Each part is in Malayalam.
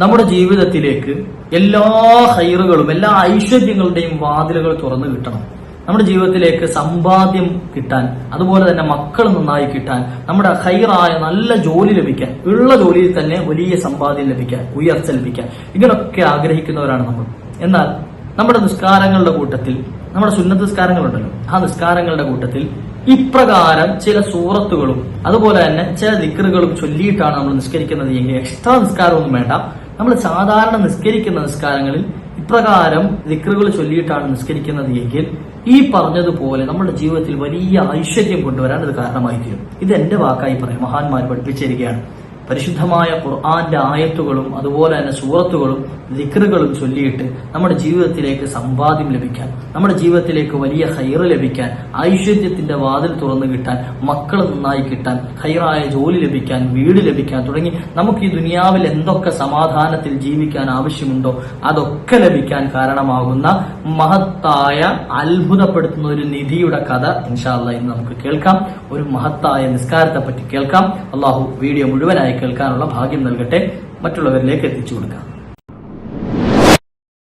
നമ്മുടെ ജീവിതത്തിലേക്ക് എല്ലാ ഹൈറുകളും എല്ലാ ഐശ്വര്യങ്ങളുടെയും വാതിലുകൾ തുറന്നു കിട്ടണം. നമ്മുടെ ജീവിതത്തിലേക്ക് സമ്പാദ്യം കിട്ടാൻ, അതുപോലെ തന്നെ മക്കൾ നന്നായി കിട്ടാൻ, നമ്മുടെ ഹൈറായ നല്ല ജോലി ലഭിക്കാൻ, ഉള്ള ജോലിയിൽ തന്നെ വലിയ സമ്പാദ്യം ലഭിക്കാൻ, ഉയർച്ച ലഭിക്കാൻ, ഇങ്ങനൊക്കെ ആഗ്രഹിക്കുന്നവരാണ് നമ്മൾ. എന്നാൽ നമ്മുടെ നിസ്കാരങ്ങളുടെ കൂട്ടത്തിൽ, നമ്മുടെ സുന്നത്ത് നിസ്കാരങ്ങളുണ്ടല്ലോ, ആ നിസ്കാരങ്ങളുടെ കൂട്ടത്തിൽ ഇപ്രകാരം ചില സൂറത്തുകളും അതുപോലെ തന്നെ ചില ദിക്റുകളും ചൊല്ലിയിട്ടാണ് നമ്മൾ നിസ്കരിക്കുന്നത് എങ്കിൽ എക്സ്ട്രാ നിസ്കാരമൊന്നും വേണ്ട. നമ്മൾ സാധാരണ നിസ്കരിക്കുന്ന നിസ്കാരങ്ങളിൽ ഇപ്രകാരം ദിക്റുകൾ ചൊല്ലിയിട്ടാണ് നിസ്കരിക്കുന്നത് എങ്കിൽ ഈ പറഞ്ഞതുപോലെ നമ്മുടെ ജീവിതത്തിൽ വലിയ ഐശ്വര്യം കൊണ്ടുവരാൻ അത് കാരണമായി തീരും. ഇത് എന്റെ വാക്കായി പറയാം, മഹാന്മാർ പഠിപ്പിച്ചിരിക്കുകയാണ്. പരിശുദ്ധമായ ഖുർആന്റെ ആയത്തുകളും അതുപോലെ തന്നെ സൂറത്തുകളും ദിക്റുകളും ചൊല്ലിയിട്ട് നമ്മുടെ ജീവിതത്തിലേക്ക് സമ്പാദ്യം ലഭിക്കാൻ, നമ്മുടെ ജീവിതത്തിലേക്ക് വലിയ ഹൈറ് ലഭിക്കാൻ, ഐശ്വര്യത്തിന്റെ വാതിൽ തുറന്നു കിട്ടാൻ, മക്കൾ നന്നായി കിട്ടാൻ, ഹൈറായ ജോലി ലഭിക്കാൻ, വീട് ലഭിക്കാൻ തുടങ്ങി നമുക്ക് ഈ ദുനിയാവിൽ എന്തൊക്കെ സമാധാനത്തിൽ ജീവിക്കാൻ ആവശ്യമുണ്ടോ അതൊക്കെ ലഭിക്കാൻ കാരണമാകുന്ന മഹത്തായ അത്ഭുതപ്പെടുത്തുന്ന ഒരു നിധിയുടെ കഥ ഇൻഷാ അല്ലാഹ് ഇന്ന് നമുക്ക് കേൾക്കാം. ഒരു മഹത്തായ നിസ്കാരത്തെ പറ്റി കേൾക്കാം. അള്ളാഹു വീഡിയോ മുഴുവനായി കേൾക്കാനുള്ള ഭാഗ്യം നൽകട്ടെ, മറ്റുള്ളവരിലേക്ക് എത്തിച്ചു കൊടുക്കാം.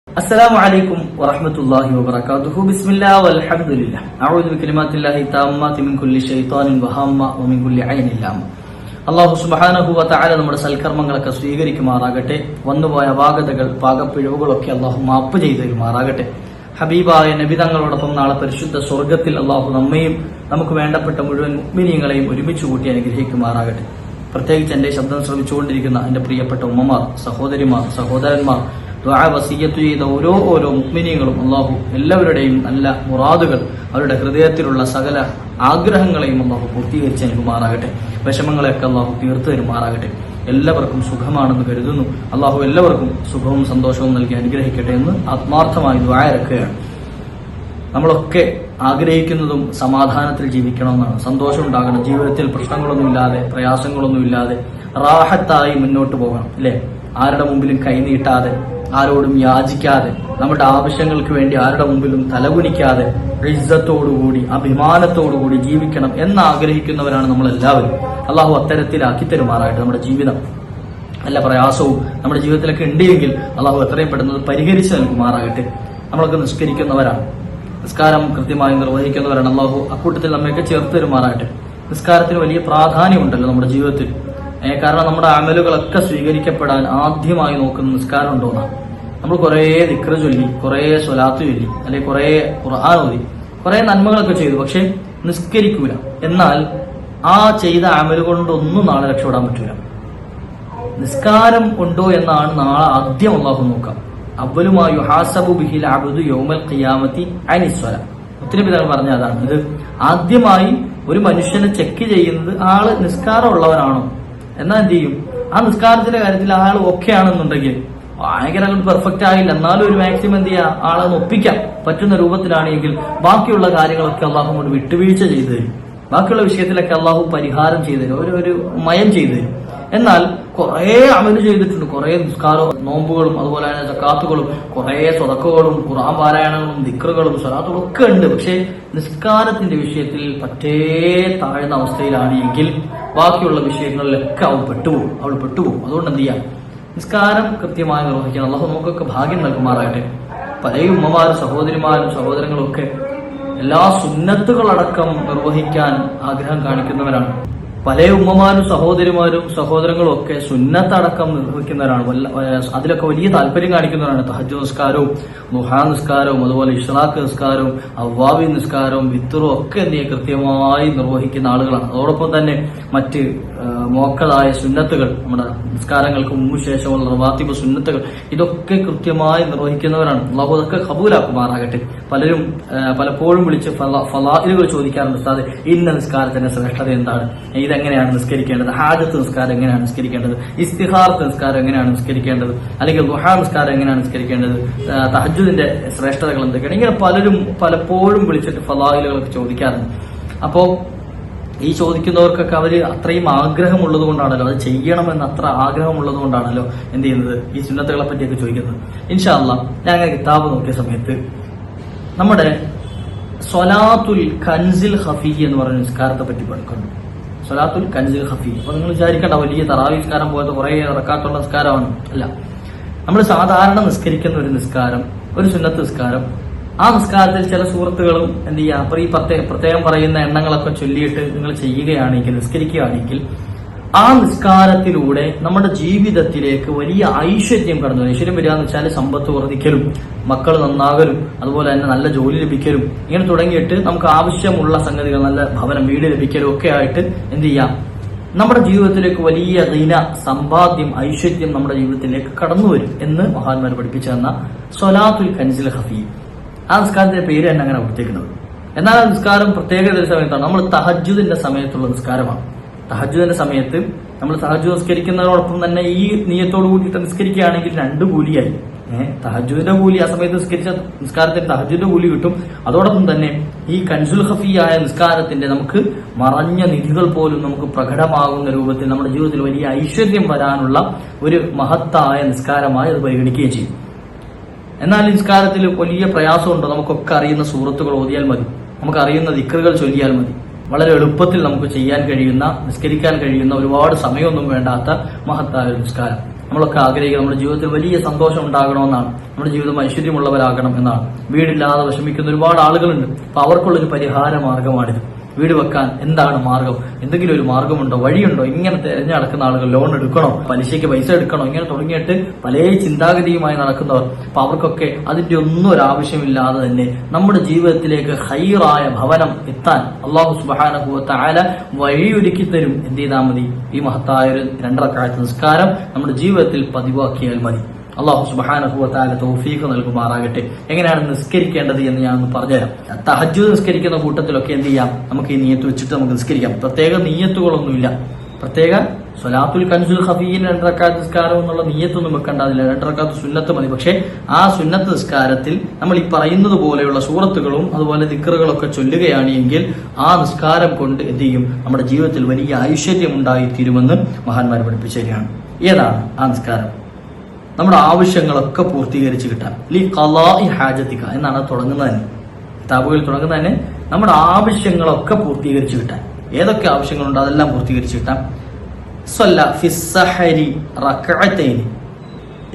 السلام عليكم ورحمة الله وبركاته. بسم الله والحمد لله. أعوذ بكلمات الله التامات من كل شيطان وهامة ومن كل عين لامة. അള്ളാഹു സുബ്ഹാനഹു വ തആല നമ്മുടെ സൽക്കർമ്മങ്ങളൊക്കെ സ്വീകരിക്കുമാറാകട്ടെ. വന്നുപോയ അപാകതകൾ, പാകപ്പിഴവുകളൊക്കെ അള്ളാഹു മാപ്പ് ചെയ്തു തരുമാറാകട്ടെ. ഹബീബായ നബി തങ്ങളോടൊപ്പം നാളെ പരിശുദ്ധ സ്വർഗത്തിൽ അള്ളാഹു നമ്മയും നമുക്ക് വേണ്ടപ്പെട്ട മുഴുവൻ മുഅ്മിനീങ്ങളെയും ഒരുമിച്ച് കൂട്ടി അനുഗ്രഹിക്കുമാറാകട്ടെ. പ്രത്യേകിച്ച് എന്റെ ശബ്ദം ശ്രമിച്ചുകൊണ്ടിരിക്കുന്ന എന്റെ പ്രിയപ്പെട്ട ഉമ്മമാർ, സഹോദരിമാർ, സഹോദരന്മാർ, ദുആ വസിയ്യത്ത് ചെയ്ത ഓരോ മുഅ്മിനീങ്ങളും അള്ളാഹു എല്ലാവരുടെയും നല്ല മുറാദുകൾ, അവരുടെ ഹൃദയത്തിലുള്ള സകല ആഗ്രഹങ്ങളെയും അള്ളാഹു പൂർത്തീകരിച്ച് നൽകുമാറാകട്ടെ. വിഷമങ്ങളെയൊക്കെ അള്ളാഹു തീർത്തു തരുമാറാകട്ടെ. എല്ലാവർക്കും സുഖമാണെന്ന് കരുതുന്നു. അള്ളാഹു എല്ലാവർക്കും സുഖവും സന്തോഷവും നൽകി അനുഗ്രഹിക്കട്ടെ എന്ന് ആത്മാർത്ഥമായി ദുആ ഇറക്കുകയാണ്. നമ്മളൊക്കെ ആഗ്രഹിക്കുന്നതും സമാധാനത്തിൽ ജീവിക്കണമെന്നാണ്. സന്തോഷം ഉണ്ടാകണം, ജീവിതത്തിൽ പ്രശ്നങ്ങളൊന്നുമില്ലാതെ, പ്രയാസങ്ങളൊന്നുമില്ലാതെ റാഹത്തായി മുന്നോട്ട് പോകണം, അല്ലെ? ആരുടെ മുമ്പിലും കൈനീട്ടാതെ, ആരോടും യാചിക്കാതെ, നമ്മുടെ ആവശ്യങ്ങൾക്ക് വേണ്ടി ആരുടെ മുമ്പിലും തലകുനിക്കാതെ ഇസ്സത്തോടുകൂടി അഭിമാനത്തോടുകൂടി ജീവിക്കണം എന്ന് ആഗ്രഹിക്കുന്നവരാണ് നമ്മളെല്ലാവരും. അള്ളാഹു അത്തരത്തിലാക്കി തരുമാറായിട്ട് നമ്മുടെ ജീവിതം നല്ല പ്രയാസവും നമ്മുടെ ജീവിതത്തിലൊക്കെ ഉണ്ടെങ്കിൽ അള്ളാഹു എത്രയും പെടുന്നത് പരിഹരിച്ച് നൽകുമാറാകട്ടെ. നമ്മളൊക്കെ നിസ്കരിക്കുന്നവരാണ്, നിസ്കാരം കൃത്യമായി നിർവഹിക്കുന്നവരാണ്. അള്ളാഹു അക്കൂട്ടത്തിൽ നമ്മയൊക്കെ ചേർത്ത് തരുമാറാകട്ടെ. നിസ്കാരത്തിന് വലിയ പ്രാധാന്യമുണ്ടല്ലോ നമ്മുടെ ജീവിതത്തിൽ. കാരണം നമ്മുടെ അമലുകളൊക്കെ സ്വീകരിക്കപ്പെടാൻ ആദ്യമായി നോക്കുന്ന നിസ്കാരം ഉണ്ടോന്നാണ്. നമ്മൾ കുറെ ദിക്ർ ചൊല്ലി, കുറെ സ്വലാത്ത് ചൊല്ലി, അല്ലെങ്കിൽ കുറെ ഖുർആൻ ഓതി, കുറെ നന്മകളൊക്കെ ചെയ്തു, പക്ഷെ നിസ്കരിക്കൂല. എന്നാൽ ആ ചെയ്ത അമല് കൊണ്ടൊന്നും നാളെ രക്ഷപ്പെടാൻ പറ്റൂല. നിസ്കാരം ഉണ്ടോ എന്നാണ് നാളെ ആദ്യം അള്ളാഹു നോക്കാം. അവലുമായി യുഹാസബു ബിഹിൽ അബ്ദു യൗമൽ ഖിയാമത്തി അനിസ്വല. മുത്തനബി പറഞ്ഞ അതാണ്. ഇത് ആദ്യമായി ഒരു മനുഷ്യനെ ചെക്ക് ചെയ്യുന്നത് ആള് നിസ്കാരം ഉള്ളവനാണോ. എന്നാൽ എന്ത് ചെയ്യും, ആ നിസ്കാരത്തിന്റെ കാര്യത്തിൽ ആൾ ഓക്കെ ആണെന്നുണ്ടെങ്കിൽ, ഭയങ്കര പെർഫെക്റ്റ് ആയില്ല എന്നാലും ഒരു മാക്സിമം എന്ത് ചെയ്യാം, ആളെന്ന് ഒപ്പിക്കാൻ പറ്റുന്ന രൂപത്തിലാണെങ്കിൽ ബാക്കിയുള്ള കാര്യങ്ങളൊക്കെ അള്ളാഹു കൊണ്ട് വിട്ടുവീഴ്ച ചെയ്തു തരും. ബാക്കിയുള്ള വിഷയത്തിലൊക്കെ അള്ളാഹു പരിഹാരം ചെയ്തു തരും, ഒരു മയം ചെയ്തു തരും. എന്നാൽ കുറെ അമല് ചെയ്തിട്ടുണ്ട്, കുറെ നിസ്കാരവും നോമ്പുകളും അതുപോലെ തന്നെ സക്കാത്തുകളും കുറെ സ്വതക്കകളും ഖുർആൻ പാരായണങ്ങളും ദിക്റുകളും സ്വലാത്തുകളും ഒക്കെ ഉണ്ട്. പക്ഷെ നിസ്കാരത്തിന്റെ വിഷയത്തിൽ പറ്റേ താഴ്ന്ന അവസ്ഥയിലാണ് എങ്കിൽ ബാക്കിയുള്ള വിഷയങ്ങളിലൊക്കെ അവൾ പെട്ടുപോകും. അതുകൊണ്ട് എന്ത് ചെയ്യാം, നിസ്കാരം കൃത്യമായി നിർവഹിക്കണം. അള്ളാഹു നമുക്കൊക്കെ ഭാഗ്യം നൽകുമാറാകട്ടെ. പല ഉമ്മമാരും സഹോദരിമാരും സഹോദരങ്ങളും ഒക്കെ എല്ലാ സുന്നത്തുകളടക്കം നിർവഹിക്കാൻ ആഗ്രഹം കാണിക്കുന്നവരാണ്. പല ഉമ്മമാരും സഹോദരിമാരും സഹോദരങ്ങളും ഒക്കെ സുന്നത്തടക്കം നിർവഹിക്കുന്നവരാണ്. അതിലൊക്കെ വലിയ താല്പര്യം കാണിക്കുന്നവരാണ്. തഹജ്ജുദ് നിസ്കാരവും ദുഹാ നിസ്കാരവും അതുപോലെ ഇഷ്റാഖ് നിസ്കാരവും അവ്വാബി നിസ്കാരവും വിത്തറും ഒക്കെ എന്ത് ചെയ്യുക കൃത്യമായി നിർവഹിക്കുന്ന ആളുകളാണ്. അതോടൊപ്പം തന്നെ മറ്റ് മോക്കതായ സുന്നത്തുകൾ, നമ്മുടെ നിസ്കാരങ്ങൾക്ക് മുമ്പ് ശേഷമുള്ള റവാത്തിബ് സുന്നത്തുകൾ, ഇതൊക്കെ കൃത്യമായി നിർവഹിക്കുന്നവരാണ്. അല്ലാഹു അതൊക്കെ ഖബൂലാക്കുമാറാകട്ടെ. പലപ്പോഴും വിളിച്ച് ഫളായിലുകൾ ചോദിക്കാറുണ്ട്, ഉസ്താദേ ഇന്ന നിസ്കാരത്തിന്റെ ശ്രേഷ്ഠത എന്താണ്, ഇതെങ്ങനെയാണ് നിസ്കരിക്കേണ്ടത്, ഹാജത്ത് നിസ്കാരം എങ്ങനെയാണ് നിസ്കരിക്കേണ്ടത്, ഇസ്തിഖാറത്ത് നിസ്കാരം എങ്ങനെയാണ് നിസ്കരിക്കേണ്ടത്, അല്ലെങ്കിൽ ദുഹാ നിസ്കാരം എങ്ങനെയാണ് നിസ്കരിക്കേണ്ടത്, തഹജ്ജുദിന്റെ ശ്രേഷ്ഠതകൾ എന്തൊക്കെയാണ്, ഇങ്ങനെ പലപ്പോഴും വിളിച്ചിട്ട് ഫളായിലുകളൊക്കെ ചോദിക്കാറുണ്ട്. അപ്പോ ഈ ചോദിക്കുന്നവർക്കൊക്കെ അവര് അത്രയും ആഗ്രഹമുള്ളത് കൊണ്ടാണല്ലോ, അത് ചെയ്യണമെന്ന് അത്ര ആഗ്രഹമുള്ളത് കൊണ്ടാണല്ലോ എന്ത് ചെയ്യുന്നത്, ഈ സുന്നത്തുകളെ പറ്റിയൊക്കെ ചോദിക്കുന്നത്. ഇൻഷാ അല്ലാഹ് ഞാൻ അങ്ങനെ കിതാബ് നോക്കിയ സമയത്ത് നമ്മുടെ സ്വലാത്തുൽ കൻസിൽ ഖഫി എന്ന് പറയുന്ന നിസ്കാരത്തെ പറ്റി പഠിക്കുന്നു. സ്വലാത്തുൽ കൻസിൽ ഖഫി. അപ്പൊ നിങ്ങൾ വിചാരിക്കേണ്ട വലിയ തറാവീഹ് നിസ്കാരം പോലത്തെ കുറെ റക്അത്തുള്ള നിസ്കാരമാണ്, അല്ല. നമ്മൾ സാധാരണ നിസ്കരിക്കുന്ന ഒരു നിസ്കാരം, ഒരു സുന്നത്ത് നിസ്കാരം, ആ നിസ്കാരത്തിൽ ചില സൂറത്തുകളും എന്ത് ചെയ്യുക, അപ്പൊ ഈ പ്രത്യേകം പറയുന്ന എണ്ണങ്ങളൊക്കെ ചൊല്ലിയിട്ട് നിങ്ങൾ ചെയ്യുകയാണെങ്കിൽ, നിസ്കരിക്കുകയാണെങ്കിൽ, ആ നിസ്കാരത്തിലൂടെ നമ്മുടെ ജീവിതത്തിലേക്ക് വലിയ ഐശ്വര്യം കടന്നു. ഐശ്വര്യം വരിക എന്ന് വെച്ചാൽ സമ്പത്ത് വർദ്ധിക്കലും, മക്കൾ നന്നാകലും, അതുപോലെ തന്നെ നല്ല ജോലി ലഭിക്കലും, ഇങ്ങനെ തുടങ്ങിയിട്ട് നമുക്ക് ആവശ്യമുള്ള സംഗതികൾ, നല്ല ഭവനം, വീട് ലഭിക്കലും ഒക്കെ ആയിട്ട് എന്ത് ചെയ്യാം, നമ്മുടെ ജീവിതത്തിലേക്ക് വലിയ ദിന, സമ്പാദ്യം, ഐശ്വര്യം നമ്മുടെ ജീവിതത്തിലേക്ക് കടന്നു വരും എന്ന് മഹാന്മാർ പഠിപ്പിച്ചു തന്ന സ്വലാത്തുൽ കൻസിൽ ഖഫീ. ആ നിസ്കാരത്തിന്റെ പേര് തന്നെ അങ്ങനെ കൊടുത്തേക്കുന്നത്. എന്നാൽ ആ നിസ്കാരം പ്രത്യേക സമയത്താണ്. നമ്മൾ തഹജ്ജുദിന്റെ സമയത്തുള്ള നിസ്കാരമാണ്. തഹജ്ജുദിന്റെ സമയത്ത് നമ്മൾ തഹജ്ജുദ് നിസ്കരിക്കുന്നതോടൊപ്പം തന്നെ ഈ നിയ്യത്തോട് കൂടിയിട്ട് നിസ്കരിക്കുകയാണെങ്കിൽ 2 കൂലിയായി. തഹജ്ജുദിന്റെ കൂലി ആ സമയത്ത് നിസ്കരിച്ച നിസ്കാരത്തിന് തഹജ്ജുദിന്റെ കൂലി കിട്ടും. അതോടൊപ്പം തന്നെ ഈ കൻസുൽ ഖഫിയായ നിസ്കാരത്തിന്റെ നമുക്ക് മറഞ്ഞ നിധികൾ പോലും നമുക്ക് പ്രകടമാകുന്ന രൂപത്തിൽ നമ്മുടെ ജീവിതത്തിൽ വലിയ ഐശ്വര്യം വരാനുള്ള ഒരു മഹത്തായ നിസ്കാരമായി അത് പരിഗണിക്കുകയും ചെയ്യും. എന്നാൽ ഈ നിസ്കാരത്തിൽ വലിയ പ്രയാസമുണ്ടോ? നമുക്കൊക്കെ അറിയുന്ന സൂറത്തുകൾ ഓതിയാൽ മതി, നമുക്ക് അറിയുന്ന ദിക്റുകൾ ചൊല്ലിയാൽ മതി. വളരെ എളുപ്പത്തിൽ നമുക്ക് ചെയ്യാൻ കഴിയുന്ന, നിസ്കരിക്കാൻ കഴിയുന്ന, ഒരുപാട് സമയമൊന്നും വേണ്ടാത്ത മഹത്തായ ഒരു നിസ്കാരം. നമ്മളൊക്കെ ആഗ്രഹിക്കുക നമ്മുടെ ജീവിതത്തിൽ വലിയ സന്തോഷം ഉണ്ടാകണമെന്നാണ്, നമ്മുടെ ജീവിതം ഐശ്വര്യമുള്ളവരാകണം എന്നാണ്. വീടില്ലാതെ വിഷമിക്കുന്ന ഒരുപാട് ആളുകളുണ്ട്. അപ്പൊ അവർക്കുള്ളൊരു പരിഹാര മാർഗമാണിത്. വീട് വെക്കാൻ എന്താണ് മാർഗം? എന്തെങ്കിലും ഒരു മാർഗമുണ്ടോ, വഴിയുണ്ടോ? ഇങ്ങനെ തെരഞ്ഞു നടക്കുന്ന ആളുകൾ, ലോൺ എടുക്കണോ, പലിശയ്ക്ക് പൈസ എടുക്കണോ, ഇങ്ങനെ തുടങ്ങിയിട്ട് പല ചിന്താഗതിയുമായി നടക്കുന്നവർ, അപ്പൊ അവർക്കൊക്കെ അതിന്റെ ഒന്നും ഒരു ആവശ്യമില്ലാതെ തന്നെ നമ്മുടെ ജീവിതത്തിലേക്ക് ഹൈറായ ഭവനം എത്താൻ അല്ലാഹു സുബ്ഹാനഹു വ തആല വഴിയൊരുക്കി തരും. എന്ത് ചെയ്താൽ മതി? ഈ മഹത്തായ ഒരു 2 റക്അത്ത് നിസ്കാരം നമ്മുടെ ജീവിതത്തിൽ പതിവാക്കിയാൽ മതി. അല്ലാഹു സുബ്ഹാനഹു വ തആല തൗഫീഖ് നൽകുമാറാകട്ടെ. എങ്ങനെയാണ് നിസ്കരിക്കേണ്ടത് എന്ന് ഞാൻ ഒന്ന് പറഞ്ഞുതരാം. തഹജ്ജുദ് നിസ്കരിക്കുന്ന കൂട്ടത്തിലൊക്കെ എന്ത് ചെയ്യാം, നമുക്ക് ഈ നിയ്യത്ത് വെച്ചിട്ട് നമുക്ക് നിസ്കരിക്കാം. പ്രത്യേക നിയ്യത്തുകളൊന്നുമില്ല. പ്രത്യേക സ്വലാത്തുൽ കൻസുൽ ഖഫീൻ 2 റക്അത്ത് നിസ്കാരം എന്നുള്ള നിയ്യത്തൊന്നും വെക്കേണ്ടതില്ല. 2 റക്അത്ത് സുന്നത്ത് മതി. പക്ഷേ ആ സുന്നത്ത് നിസ്കാരത്തിൽ നമ്മൾ ഈ പറയുന്നത് പോലെയുള്ള സൂറത്തുകളും അതുപോലെ ദിക്റുകളൊക്കെ ചൊല്ലുകയാണ് എങ്കിൽ ആ നിസ്കാരം കൊണ്ട് എന്ത് ചെയ്യും, നമ്മുടെ ജീവിതത്തിൽ വലിയ ഐശ്വര്യം ഉണ്ടായിത്തീരുമെന്ന് മഹാന്മാർ പഠിപ്പിച്ചു തരികയാണ്. ഏതാണ് ആ നിസ്കാരം? നമ്മുടെ ആവശ്യങ്ങളൊക്കെ പൂർത്തീകരിച്ച് കിട്ടാൻ, ലി ഖളാഇ ഹാജതിക എന്നാണ് തുടങ്ങുന്നതിന്, കിതാബുകളിൽ തുടങ്ങുന്നതിന് നമ്മുടെ ആവശ്യങ്ങളൊക്കെ പൂർത്തീകരിച്ച് കിട്ടാൻ. ഏതൊക്കെ ആവശ്യങ്ങളുണ്ടോ അതെല്ലാം പൂർത്തീകരിച്ച് കിട്ടാൻ. സ്വല്ല ഫിസ്സഹരി റക്അത്തൈനി,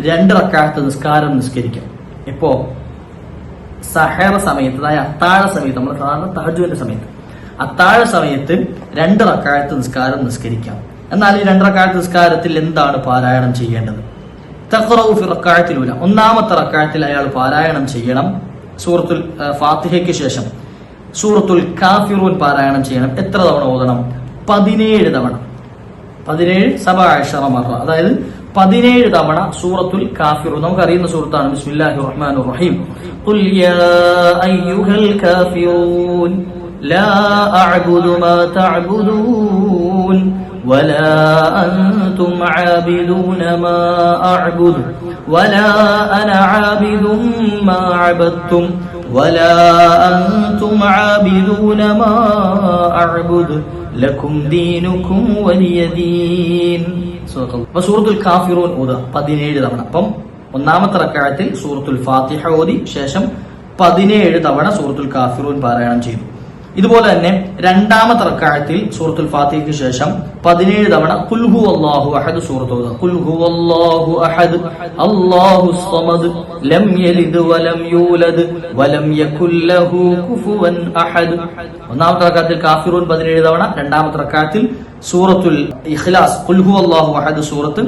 2 റക്അത്ത് നിസ്കാരം നിസ്കരിക്കാം. ഇപ്പോ സഹറ സമയത്ത്, അതായത് അത്താഴ സമയത്ത്, നമ്മൾ സാധാരണ തഹജ്ജുദിന്റെ സമയത്ത്, അത്താഴ സമയത്ത് 2 റക്അത്ത് നിസ്കാരം നിസ്കരിക്കാം. എന്നാൽ ഈ 2 റക്അത്ത് നിസ്കാരത്തിൽ എന്താണ് പാരായണം ചെയ്യേണ്ടത്? തഖറഉ ഫി റക്അത്തിൽ ഊല, ഒന്നാമത്തെ റക്അത്തിൽ അയാൾ പാരായണം ചെയ്യണം സൂറത്തുൽ ഫാത്തിഹയ്ക്ക് ശേഷം സൂറത്തുൽ കാഫിറൂൻ പാരായണം ചെയ്യണം. എത്ര തവണ ഓതണം? 17 തവണ. 17 17 മറ, അതായത് 17 തവണ സൂറത്തുൽ കാഫിറൂൻ. നമുക്ക് അറിയുന്ന സൂറത്താണ്. ബിസ്മില്ലാഹിർ റഹ്മാനിർ റഹീം. ഖുൽ യാ അയ്യുഹൽ കാഫിറൂൻ ലാ അഅ്ബുദു മാ തഅ്ബുദൂൻ ولا أنتم عابدون ما أعبد ولا أنا عابد ما عبدتم ولا أنتم عابدون ما أعبد لكم دينكم ولي دين. സൂറത്തുൽ കാഫിറൂൻ ഓതുക 17 തവണ. അപ്പം ഒന്നാമത്തെ റക്അത്തിൽ സൂറത്തുൽ ഫാത്തിഹ ഓതി ശേഷം 17 തവണ സൂറത്തുൽ കാഫിറൂൻ പാരായണം ചെയ്തു. ഇതുപോലെ തന്നെ രണ്ടാമത്തെ റക്അത്തിൽ സൂറത്തുൽ ഫാത്തിഹയ്ക്ക് ശേഷം 17 തവണ ഖുൽ ഹുവല്ലാഹു അഹദ് സൂറത്ത് ഓതുക. ഖുൽ ഹുവല്ലാഹു അഹദ് അല്ലാഹുസ് സമദ് ലം യലിദ് വലം യൂലദ് വലം യകുൽ ലഹു കുഫുവൻ അഹദ്. ഒന്നാമത്തെ റക്അത്തിൽ കാഫിറൂൻ 17 തവണ, രണ്ടാമത്തെ റക്അത്തിൽ സൂറത്തുൽ ഇഖ്ലാസ് ഖുൽ ഹുവല്ലാഹു അഹദ് സൂറത്ത്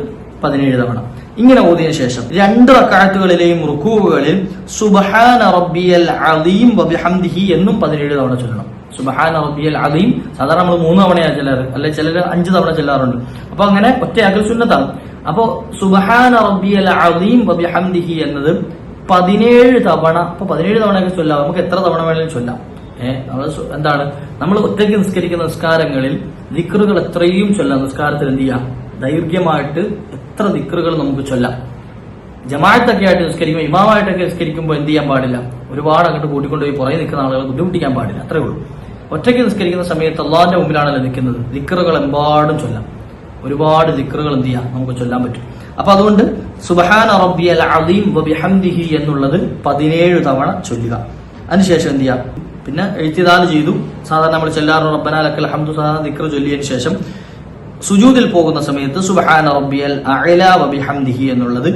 17 തവണ. ഇങ്ങനെ ഓതിയതിനു ശേഷം 2 റക്അത്തുകളിലെയും റുകൂഉകളിൽ സുബ്ഹാന റബ്ബിയൽ അദീം വബിഹംദിഹി എന്നും 17 തവണ ചൊല്ലണം. സുബ്ഹാന റബ്ബിയൽ അദീം സാധാരണ നമ്മൾ 3 തവണയാണ് ചെല്ലാറ്, അല്ലെ ചിലർ 5 തവണ ചെല്ലാറുണ്ട്. അപ്പൊ അങ്ങനെ ഒറ്റയാക്കൽ സുന്നത്താണ്. അപ്പോ സുബ്ഹാന റബ്ബിയൽ അദീം വബിഹംദിഹി എന്നത് 17 തവണ. അപ്പൊ 17 തവണയൊക്കെ ചൊല്ലാം, നമുക്ക് എത്ര തവണ വേണമെങ്കിലും ചൊല്ലാം. എന്താണ് നമ്മൾ ഒറ്റയ്ക്ക് നിസ്കരിക്കുന്ന നിസ്കാരങ്ങളിൽ ദിക്റുകൾ എത്രയും ചൊല്ലാം. നിസ്കാരത്തിൽ എന്ത് ചെയ്യാം, ദൈർഘ്യമായിട്ട് എത്ര ദിക്റുകൾ നമുക്ക് ചൊല്ലാം. ജമാഅത്തൊക്കെ ആയിട്ട് നിസ്കരിക്കുമ്പോൾ, ഇമാമായിട്ടൊക്കെ നിസ്കരിക്കുമ്പോൾ എന്ത് ചെയ്യാൻ പാടില്ല, ഒരുപാട് അങ്ങോട്ട് കൂട്ടിക്കൊണ്ടുപോയി പുറകെ നിൽക്കുന്ന ആളുകളെ ബുദ്ധിമുട്ടിക്കാൻ പാടില്ല. അത്രേ ഉള്ളൂ. ഒറ്റയ്ക്ക് നിസ്കരിക്കുന്ന സമയത്ത് അള്ളാഹിന്റെ മുമ്പിലാണല്ലോ നിൽക്കുന്നത്, ദിക്റുകൾ എമ്പാടും ചൊല്ലാം. ഒരുപാട് ദിക്റുകൾ എന്ത് ചെയ്യാം, നമുക്ക് ചൊല്ലാൻ പറ്റും. അപ്പൊ അതുകൊണ്ട് സുബ്ഹാന റബ്ബിയൽ അദീം വബിഹംദിഹി എന്നുള്ളത് 17 തവണ ചൊല്ലുക. അതിനുശേഷം എന്ത് ചെയ്യാം, പിന്നെ ഇഅ്തിദാൽ ചെയ്തു. സാധാരണ നമ്മൾ ചെല്ലാറ് റബ്ബനാ ലക്കൽ ഹംദു സാധാരണ ദിക്ർ ചൊല്ലിയതിനു ശേഷം സുജൂദിൽ പോകുന്ന സമയത്ത് സുബ്ഹാന റബ്ബിയൽ അഅ്ലാ വബിഹംദിഹി എന്നുള്ളത്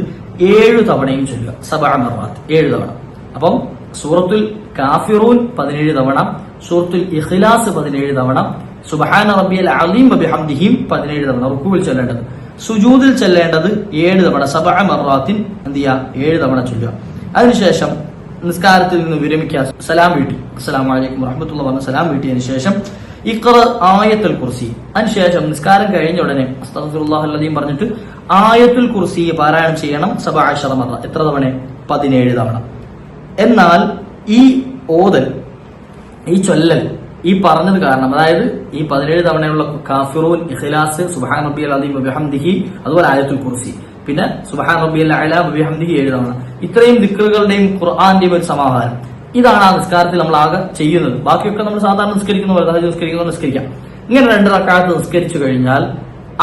7 തവണയും ചൊല്ലുക. 7 മർറാത്ത്, 7 തവണ. അപ്പം സൂറത്തുൽ കാഫിറൂൻ 17 തവണ, സൂറത്തുൽ ഇഖ്ലാസ് 17 തവണ, സുബ്ഹാന റബ്ബിയൽ അലീം വബിഹംദിഹി 17 തവണ റുക്കൂവിൽ ചൊല്ലേണ്ടത്. സുജൂദിൽ ചൊല്ലേണ്ടത് 7 തവണ. 7 മർറാത്തിൻ എന്ത് ചെയ്യുക? 7 തവണ ചൊല്ലുക. അതിനുശേഷം നിസ്കാരത്തിൽ നിന്ന് വിരമിക്കുക, സലാം വീട്ടി, അസ്സലാമു അലൈക്കും വറഹ്മത്തുള്ളാഹി പറഞ്ഞ സലാം വീട്ടിയതിനു ശേഷം ഇഖ്റ ആയത്തുൽ കുർസി. അതിനുശേഷം നിസ്കാരം കഴിഞ്ഞ ഉടനെ അസ്തഗ്ഫിറുല്ലാഹ് അൽഅദീം പറഞ്ഞിട്ട് ആയത്തുൽ കുർസി പാരായണം ചെയ്യണം. 17 മർറ. എത്ര തവണ? 17 തവണ. എന്നാൽ ഈ ഓതൽ, ഈ ചൊല്ലൽ, ഈ പറഞ്ഞത് കാരണം, അതായത് ഈ 17 തവണയുള്ള കാഫിറൂൻ, ഇഖ്ലാസ്, സുബ്ഹാന റബ്ബിയൽ അദീം വബിഹംദിഹി, അതുപോലെ ആയത്തുൽ കുർസി, പിന്നെ സുബ്ഹാന റബ്ബിയൽ അഅ്ലാ വബിഹംദിഹി 7 തവണ. ഇത്രയും ദിക്റുകളുടെയും ഖുർആന്റെയും ഒരു സമാഹാരം. ഇതാണ് ആ നിസ്കാരത്തിൽ നമ്മൾ ആകെ ചെയ്യുന്നത്. ബാക്കിയൊക്കെ നമ്മൾ സാധാരണ നിസ്കരിക്കുന്ന പോലെ നിസ്കരിക്കാം. ഇങ്ങനെ 2 റക്അത്ത് നിസ്കരിച്ചു കഴിഞ്ഞാൽ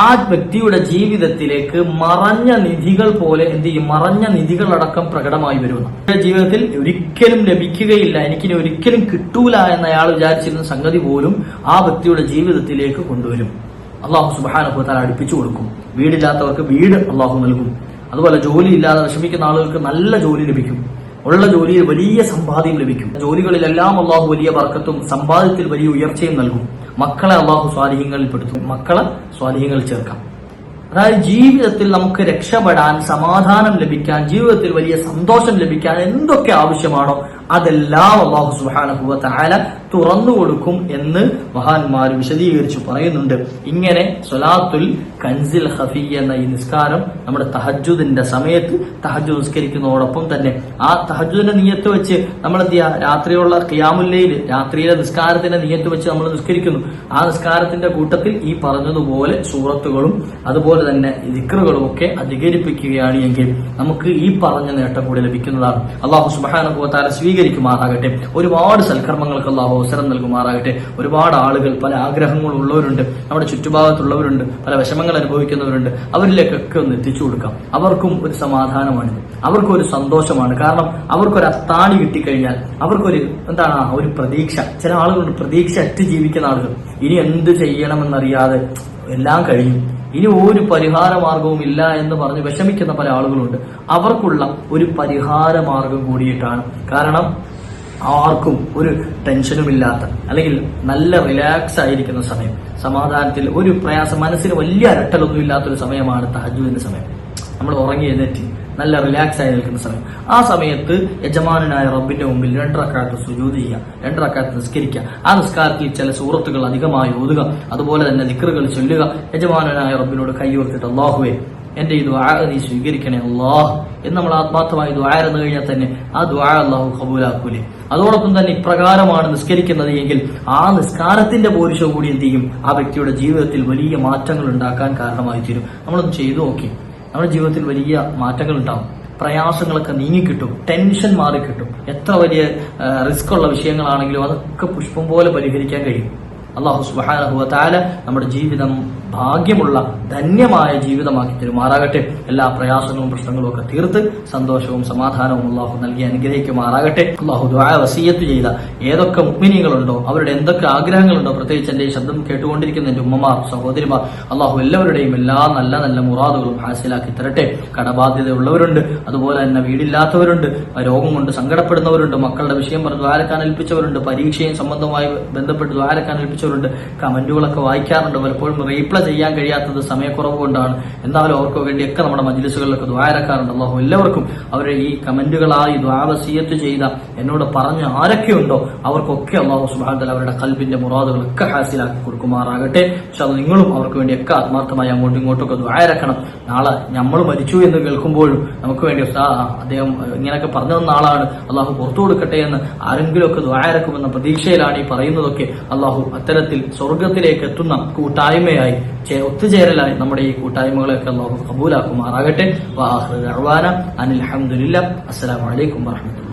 ആ വ്യക്തിയുടെ ജീവിതത്തിലേക്ക് മറഞ്ഞ നിധികൾ പോലെ എന്ത് ചെയ്യും? മറഞ്ഞ നിധികളടക്കം പ്രകടമായി വരുന്നു. ജീവിതത്തിൽ ഒരിക്കലും ലഭിക്കുകയില്ല, എനിക്കിനി ഒരിക്കലും കിട്ടൂല എന്ന് അയാൾ വിചാരിച്ചിരുന്ന സംഗതി പോലും ആ വ്യക്തിയുടെ ജീവിതത്തിലേക്ക് കൊണ്ടുവരും. അള്ളാഹു സുബ്ഹാനഹു വ തആല അടുപ്പിച്ചു കൊടുക്കും. വീടില്ലാത്തവർക്ക് വീട് അള്ളാഹു നൽകും. അതുപോലെ ജോലി ഇല്ലാതെ വിഷമിക്കുന്ന ആളുകൾക്ക് നല്ല ജോലി ലഭിക്കും. ഉള്ള ജോലിയിൽ വലിയ സമ്പാദ്യം ലഭിക്കും. ജോലികളിലെല്ലാം അള്ളാഹു വലിയ ബർക്കത്തും സമ്പാദ്യത്തിൽ വലിയ ഉയർച്ചയും നൽകും. മക്കളെ അള്ളാഹു സ്വാലിഹ്യങ്ങളിൽ പെടുത്തും. മക്കളെ സ്വാലിഹ്യങ്ങളിൽ ചേർക്കാം. അതായത് ജീവിതത്തിൽ നമുക്ക് രക്ഷപ്പെടാൻ, സമാധാനം ലഭിക്കാൻ, ജീവിതത്തിൽ വലിയ സന്തോഷം ലഭിക്കാൻ എന്തൊക്കെ ആവശ്യമാണോ അതെല്ലാം അല്ലാഹു സുബ്ഹാനഹു വ തആല തുറന്നു കൊടുക്കും എന്ന് മഹാന്മാർ വിശദീകരിച്ചു പറയുന്നുണ്ട്. ഇങ്ങനെ സ്വലാത്തുൽ കൻസിൽ ഖഫി എന്ന ഈ നിസ്കാരം നമ്മുടെ തഹജ്ജുദിന്റെ സമയത്ത് തഹജ്ജുദ് നിസ്കരിക്കുന്നതോടൊപ്പം തന്നെ ആ തഹജ്ജുദിന്റെ നിയ്യത്ത് വെച്ച് നമ്മൾ എന്ത് ചെയ്യുക? രാത്രിയുള്ള ഖിയാമുൽ ലൈൽ, രാത്രിയിലെ നിസ്കാരത്തിന്റെ നിയ്യത്ത് വെച്ച് നമ്മൾ നിസ്കരിക്കുന്നു. ആ നിസ്കാരത്തിന്റെ കൂട്ടത്തിൽ ഈ പറഞ്ഞതുപോലെ സൂറത്തുകളും അതുപോലെ തന്നെ ദിക്റുകളും ഒക്കെ അധികരിപ്പിക്കുകയാണ് എങ്കിൽ നമുക്ക് ഈ പറഞ്ഞ നേട്ടം കൂടി ലഭിക്കുന്നതാണ്. അല്ലാഹു സുബ്ഹാനഹു വ തആല സ്വീകരിക്കുമാറാകട്ടെ. ഒരുപാട് സൽക്കർമ്മങ്ങൾക്ക് അല്ലാഹു അവസരം നൽകുമാറാകട്ടെ. ഒരുപാട് ആളുകൾ പല ആഗ്രഹങ്ങളുള്ളവരുണ്ട്, നമ്മുടെ ചുറ്റുഭാഗത്തുള്ളവരുണ്ട്, പല വിഷമങ്ങൾ അനുഭവിക്കുന്നവരുണ്ട്. അവരിലേക്കൊക്കെ ഒന്ന് എത്തിച്ചു കൊടുക്കാം. അവർക്കും ഒരു സമാധാനമാണ്, അവർക്കും ഒരു സന്തോഷമാണ്. കാരണം അവർക്കൊരു അത്താണി കിട്ടിക്കഴിഞ്ഞാൽ അവർക്കൊരു എന്താണ് ഒരു പ്രതീക്ഷ. ചില ആളുകളുണ്ട് പ്രതീക്ഷ അറ്റ് ജീവിക്കുന്ന ആളുകൾ. ഇനി എന്ത് ചെയ്യണമെന്നറിയാതെ എല്ലാം കഴിഞ്ഞു, ഇനി ഒരു പരിഹാര മാർഗവും ഇല്ല എന്ന് പറഞ്ഞ് വിഷമിക്കുന്ന പല ആളുകളുണ്ട്. അവർക്കുള്ള ഒരു പരിഹാര മാർഗം കൂടിയിട്ടാണ്. കാരണം ആർക്കും ഒരു ടെൻഷനുമില്ലാത്ത, അല്ലെങ്കിൽ നല്ല റിലാക്സ് ആയിരിക്കുന്ന സമയം, സമാധാനത്തിൽ ഒരു പ്രയാസം, മനസ്സിന് വലിയ അരട്ടലൊന്നും ഇല്ലാത്തൊരു സമയമാണ് തഹജ്ജുദിന്റെ സമയം. നമ്മൾ ഉറങ്ങി എഴുന്നേറ്റ് നല്ല റിലാക്സ് ആയി നിൽക്കുന്ന സമയം. ആ സമയത്ത് യജമാനായ റബ്ബിന്റെ മുമ്പിൽ 2 റക്അത്ത് സുജൂദ് ചെയ്യുക, 2 റക്അത്ത് നിസ്കരിക്കുക. ആ നിസ്കാരത്തിൽ ചില സൂറത്തുകൾ അധികമായി ഓതുക, അതുപോലെ തന്നെ ദിക്റുകൾ ചൊല്ലുക. യജമാനായ റബ്ബിനോട് കൈയോർത്തിട്ട് അല്ലാഹുവേ എന്റെ ഈ ദുആ നീ സ്വീകരിക്കണേ അല്ലാഹ് എന്ന് നമ്മൾ ആത്മാർത്ഥമായി ദുആ എന്ന് കഴിഞ്ഞാൽ തന്നെ ആ ദുആ അല്ലാഹു ഖബൂലാക്കൂലേ. അതോടൊപ്പം തന്നെ ഇപ്രകാരമാണ് നിസ്കരിക്കുന്നത് എങ്കിൽ ആ നിസ്കാരത്തിന്റെ പോരിശ കൂടി എന്ത് ചെയ്യും? ആ വ്യക്തിയുടെ ജീവിതത്തിൽ വലിയ മാറ്റങ്ങൾ ഉണ്ടാക്കാൻ കാരണമായി തീരും. നമ്മളൊന്ന് ചെയ്തു നോക്കി, നമ്മുടെ ജീവിതത്തിൽ വലിയ മാറ്റങ്ങൾ ഉണ്ടാവും. പ്രയാസങ്ങളൊക്കെ നീങ്ങിക്കിട്ടും, ടെൻഷൻ മാറിക്കിട്ടും. എത്ര വലിയ റിസ്ക് ഉള്ള വിഷയങ്ങളാണെങ്കിലും അതൊക്കെ പുഷ്പം പോലെ പരിഹരിക്കാൻ കഴിയും. അല്ലാഹു സുബ്ഹാനഹു വ തആല നമ്മുടെ ജീവിതം ഭാഗ്യമുള്ള ധന്യമായ ജീവിതമാക്കി തരുമാറാകട്ടെ. എല്ലാ പ്രയാസങ്ങളും പ്രശ്നങ്ങളും ഒക്കെ തീർത്ത് സന്തോഷവും സമാധാനവും അല്ലാഹു നൽകി അനുഗ്രഹിക്കുമാറാകട്ടെ. അല്ലാഹു ദുആ വസിയത്ത് ചെയ്ത ഏതൊക്കെ മുഅ്മിനീങ്ങളുണ്ടോ, അവരുടെ എന്തൊക്കെ ആഗ്രഹങ്ങളുണ്ടോ, പ്രത്യേകിച്ച് എന്റെ ഈ ശബ്ദം കേട്ടുകൊണ്ടിരിക്കുന്ന എന്റെ ഉമ്മമാർ, സഹോദരിമാർ, അല്ലാഹു എല്ലാവരുടെയും എല്ലാ നല്ല നല്ല മുറാദുകളും ഹാസിലാക്കി തരട്ടെ. കടബാധ്യതയുള്ളവരുണ്ട്, അതുപോലെ തന്നെ വീടില്ലാത്തവരുണ്ട്, രോഗം കൊണ്ട് സങ്കടപ്പെടുന്നവരുണ്ട്, മക്കളുടെ വിഷയം പറഞ്ഞ് ദ്വാരക്കാൻ ഏൽപ്പിച്ചവരുണ്ട്, പരീക്ഷയും സംബന്ധമായി ബന്ധപ്പെട്ട് ദ്വാരക്കാൻ ഏൽപ്പിച്ചവരുണ്ട്. കമന്റുകളൊക്കെ വായിക്കാറുണ്ട്, പലപ്പോഴും റീപ്ലൈ ചെയ്യാൻ കഴിയാത്തത് സമയക്കുറവ് കൊണ്ടാണ്. എന്നാലും അവർക്ക് വേണ്ടിയൊക്കെ നമ്മുടെ മജ്ലിസുകളിലൊക്കെ ദ്വാരക്കാറുണ്ട്. അല്ലാഹു എല്ലാവർക്കും അവരെ ഈ കമന്റുകളായി ദുആ വസിയത്ത് ചെയ്ത എന്നോട് പറഞ്ഞ ആരൊക്കെയുണ്ടോ അവർക്കൊക്കെ അല്ലാഹു സുബ്ഹാനഹു വ തആല അവരുടെ ഖൽബിന്റെ മുറാദുകളൊക്കെ ഹാസിലാക്കി കൊടുക്കുമാറാകട്ടെ. ഇൻഷാഅല്ലാഹ് നിങ്ങളും അവർക്ക് വേണ്ടിയൊക്കെ ആത്മാർത്ഥമായി അങ്ങോട്ടും ഇങ്ങോട്ടൊക്കെ ദ്വാരക്കണം. നാളെ നമ്മൾ മരിച്ചു എന്ന് കേൾക്കുമ്പോഴും നമുക്ക് വേണ്ടി അദ്ദേഹം ഇങ്ങനെയൊക്കെ പറഞ്ഞു തന്ന ആളാണ്, അല്ലാഹു പുറത്തു കൊടുക്കട്ടെ എന്ന് ആരെങ്കിലും ഒക്കെ ദ്വാരക്കുമെന്ന പ്രതീക്ഷയിലാണ് ഈ പറയുന്നതൊക്കെ. അല്ലാഹു അത്തരത്തിൽ സ്വർഗത്തിലേക്ക് എത്തുന്ന കൂട്ടായ്മയായി, ഒത്തുചേരലായി നമ്മുടെ ഈ കൂട്ടായ്മകളൊക്കെ അല്ലാഹു ഖബൂലാക്കുമാറാകട്ടെ. വആഖിറു ദഅ്വാന അനിൽ ഹംദുലില്ലാഹ്. അസ്സലാമു അലൈക്കും വറഹ്മത്തുള്ളാഹി.